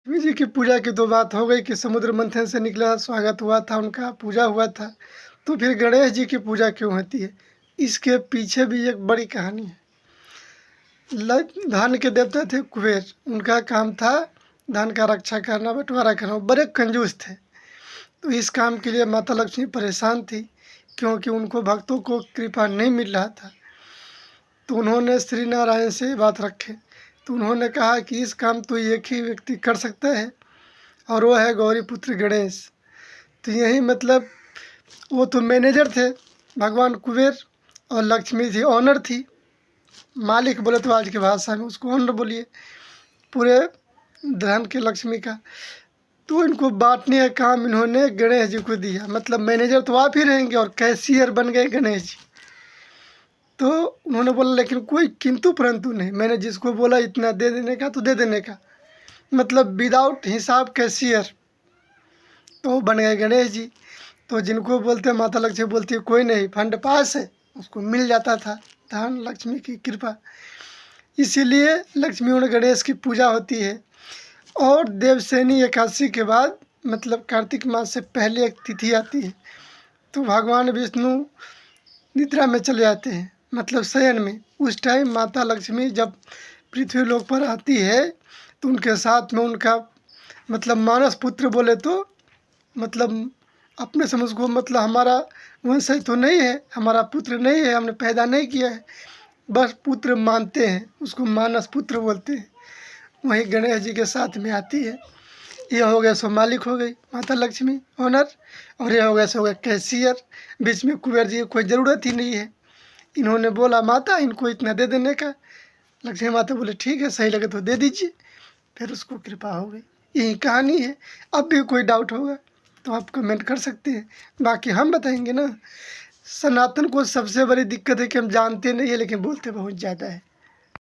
लक्ष्मी जी की पूजा की तो बात हो गई कि समुद्र मंथन से निकला, स्वागत हुआ था उनका, पूजा हुआ था। तो फिर गणेश जी की पूजा क्यों होती है? इसके पीछे भी एक बड़ी कहानी है। धन के देवता थे कुबेर, उनका काम था धन का रक्षा करना, बंटवारा करना। वो बड़े कंजूस थे। तो इस काम के लिए माता लक्ष्मी परेशान थी, क्योंकि उनको भक्तों को कृपा नहीं मिल रहा था। तो उन्होंने श्री नारायण से बात रखे। तो उन्होंने कहा कि इस काम तो एक ही व्यक्ति कर सकता है, और वो है गौरी पुत्र गणेश। तो यही मतलब वो तो मैनेजर थे, भगवान कुबेर, और लक्ष्मी थी ओनर थी। मालिक बोले तो आज की भाषा में उसको ओनर बोलिए, पूरे धन के लक्ष्मी का। तो इनको बांटने का काम इन्होंने गणेश जी को दिया। मतलब मैनेजर तो आप ही रहेंगे और कैशियर बन गए गणेश जी। तो उन्होंने बोला लेकिन कोई किंतु परंतु नहीं, मैंने जिसको बोला इतना दे देने का तो दे देने का, मतलब विदाउट हिसाब कैशियर। तो बन गए गणेश जी। तो जिनको बोलते माता लक्ष्मी बोलती है कोई नहीं, फंड पास है, उसको मिल जाता था धन लक्ष्मी की कृपा। इसीलिए लक्ष्मी और गणेश की पूजा होती है। और देवशयनी एकादशी के बाद मतलब कार्तिक मास से पहले एक तिथि आती है। तो भगवान विष्णु निद्रा में चले जाते हैं, मतलब शयन में। उस टाइम माता लक्ष्मी जब पृथ्वी लोक पर आती है तो उनके साथ में उनका मतलब मानस पुत्र बोले तो मतलब अपने से मुझको मतलब हमारा वंशज तो नहीं है, हमारा पुत्र नहीं है, हमने पैदा नहीं किया है, बस पुत्र मानते हैं, उसको मानस पुत्र बोलते हैं। वहीं गणेश जी के साथ में आती है। ये हो गया सो मालिक हो गई माता लक्ष्मी ओनर, और ये हो गया सो गया कैशियर। बीच में कुबेर जी की कोई ज़रूरत ही नहीं है। इन्होंने बोला माता इनको इतना दे देने का। लक्ष्मी माता बोले ठीक है, सही लगे तो दे दीजिए। फिर उसको कृपा हो गई। यही कहानी है। अब भी कोई डाउट होगा तो आप कमेंट कर सकते हैं, बाकी हम बताएंगे ना। सनातन को सबसे बड़ी दिक्कत है कि हम जानते नहीं है लेकिन बोलते बहुत ज़्यादा है।